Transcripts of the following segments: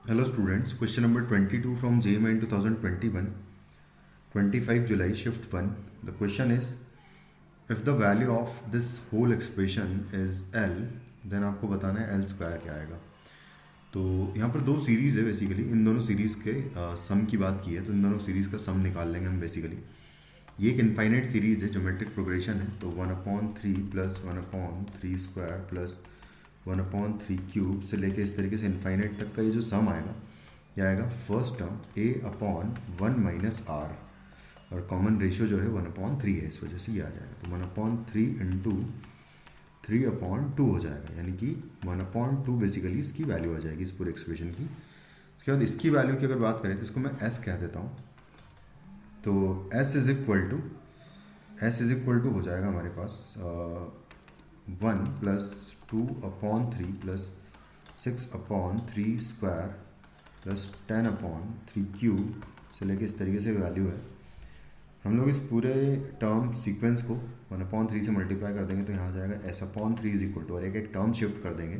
Hello students, question number 22 from JEE in 2021, 25 July, shift 1. The question is, if the value of this whole expression is L, then आपको बताना है L square क्या आएगा। तो यहाँ पर दो सीरीज़ है बेसिकली, इन दोनों सीरीज़ के सम की बात की है, तो इन दोनों सीरीज़ का सम निकाल लेंगे हम बेसिकली। ये एक इनफाइनाइट सीरीज़ है, ज्योमेट्रिक प्रोग्रेशन है, तो 1/3 प्लस 1/3 स्क्वायर प्लस 1/3 क्यूब से लेके इस तरीके से इनफाइनाइट तक का ये जो सम आएगा, ये आएगा first term a/1 minus r, और कॉमन रेशियो जो है 1/3 है, इस वजह से ये आ जाएगा। तो 1/3 इंटू 3/2 हो जाएगा, यानी कि 1/2 बेसिकली इसकी वैल्यू आ जाएगी इस पूरे एक्सप्रेशन की। उसके बाद इसकी वैल्यू की अगर बात करें तो इसको मैं s कह देता हूँ। तो s इज इक्वल टू हो जाएगा हमारे पास 1 plus 2/3 plus 6/3 square plus 10/3 cube से लेके इस तरीके से वैल्यू है। हम लोग इस पूरे टर्म सीक्वेंस को 1/3 से मल्टीप्लाई कर देंगे तो यहाँ आ जाएगा s/3 इज इक्वल टू, और एक एक टर्म शिफ्ट कर देंगे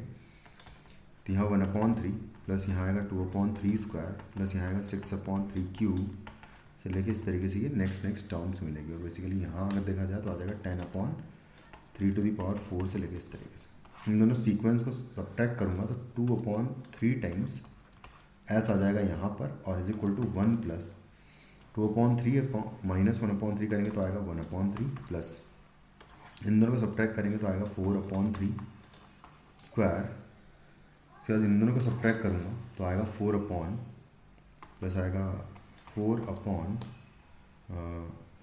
तो यहाँ 1/3 प्लस यहाँ आएगा 2/3 स्क्वायर प्लस यहाँ आएगा 6/3 क्यूब से लेके इस तरीके से ये नेक्स्ट टर्म्स मिलेगी। और बेसिकली यहाँ अगर देखा जाए तो आ जाएगा 10/3 से लेके इस तरीके से। इन दोनों सीक्वेंस को सब्ट्रैक्ट करूँगा तो 2/3 टाइम्स एस आ जाएगा यहाँ पर, और is equal to 1 plus 2/3 minus 1/3 करेंगे तो आएगा 1/3 प्लस इन दोनों को सब्ट्रैक्ट करेंगे तो आएगा 4/3 स्क्वायर। उसके बाद इन दोनों को सब्ट्रैक्ट करूँगा तो आएगा 4 प्लस आएगा 4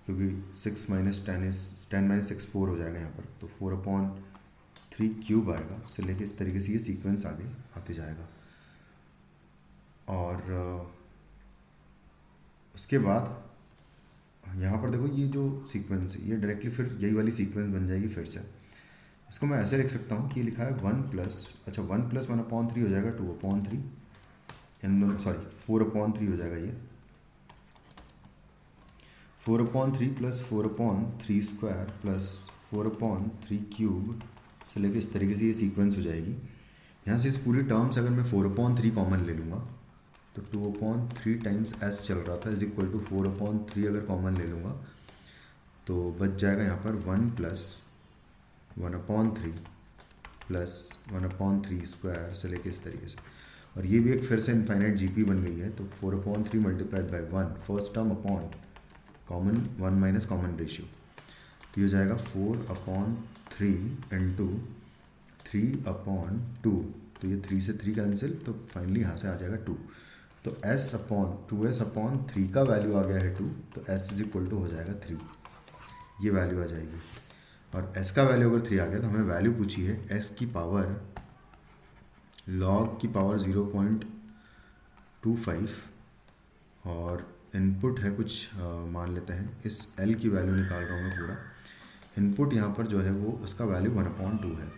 क्योंकि 6 माइनस 10 माइनस 6 4 हो जाएगा यहाँ पर, तो 4/3 क्यूब आएगा से लेके इस तरीके से ये सीक्वेंस आगे आते जाएगा। और उसके बाद यहाँ पर देखो ये जो सीक्वेंस है ये डायरेक्टली फिर यही वाली सीक्वेंस बन जाएगी फिर से। इसको मैं ऐसे लिख सकता हूँ कि ये लिखा है 1 प्लस 1/3 हो जाएगा 2/3, इन दोनों 4/3 हो जाएगा ये 4/3 प्लस 4/3 स्क्वायर प्लस 4/3 क्यूब से लेके इस तरीके से ये सीक्वेंस हो जाएगी। यहाँ से इस पूरी टर्म्स अगर मैं 4/3 कॉमन ले लूँगा तो 2/3 टाइम्स एस चल रहा था इज इक्वल टू 4/3 अगर कॉमन ले लूँगा तो बच जाएगा यहाँ पर 1 प्लस 1/3 प्लस 1/3 स्क्वायर से लेके इस तरीके से। और ये भी एक फिर से इनफाइनाइट जीपी बन गई है, तो 4/3 multiplied by 1 first term upon common 1 minus common ratio, तो ये हो जाएगा 4/3 इंटू 3/2, तो ये 3 से 3 कैंसिल, तो फाइनली यहाँ से आ जाएगा 2। तो s/2s/3 का वैल्यू आ गया है 2, तो s इज इक्वल टू हो जाएगा 3, ये वैल्यू आ जाएगी। और s का वैल्यू अगर 3 आ गया तो हमें वैल्यू पूछी है s की पावर log की पावर 0.25, और इनपुट है कुछ मान लेते हैं, इस l की वैल्यू निकाल रहा हूँ मैं पूरा। इनपुट यहाँ पर जो है वो उसका वैल्यू 1/2 है,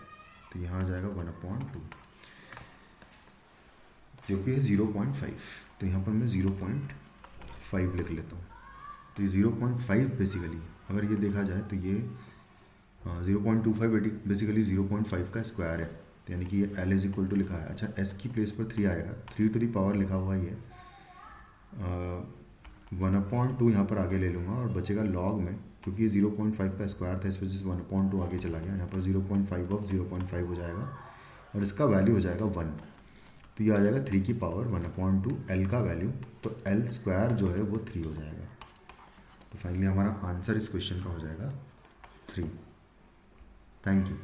तो यहाँ आ जाएगा 1/2 जो कि है 0.5, तो यहाँ पर मैं 0.5 लिख लेता हूँ। तो ये 0.5 बेसिकली अगर ये देखा जाए तो ये 0.25 बेसिकली 0.5 का स्क्वायर है, तो यानी कि ये L इज इक्वल टू लिखा है। अच्छा, S की प्लेस पर 3 आएगा, 3 टू दी पावर लिखा हुआ है, 1/2 यहाँ पर आगे ले लूँगा और बचेगा लॉग में, क्योंकि ये 0.5 का स्क्वायर था इस वजह से 1/2 आगे चला गया, यहाँ पर 0.5 ऑफ 0.5 हो जाएगा और इसका वैल्यू हो जाएगा 1, तो ये आ जाएगा 3 की पावर 1/2 L का वैल्यू, तो L स्क्वायर जो है वो 3 हो जाएगा। तो फाइनली हमारा आंसर इस क्वेश्चन का हो जाएगा 3। Thank you.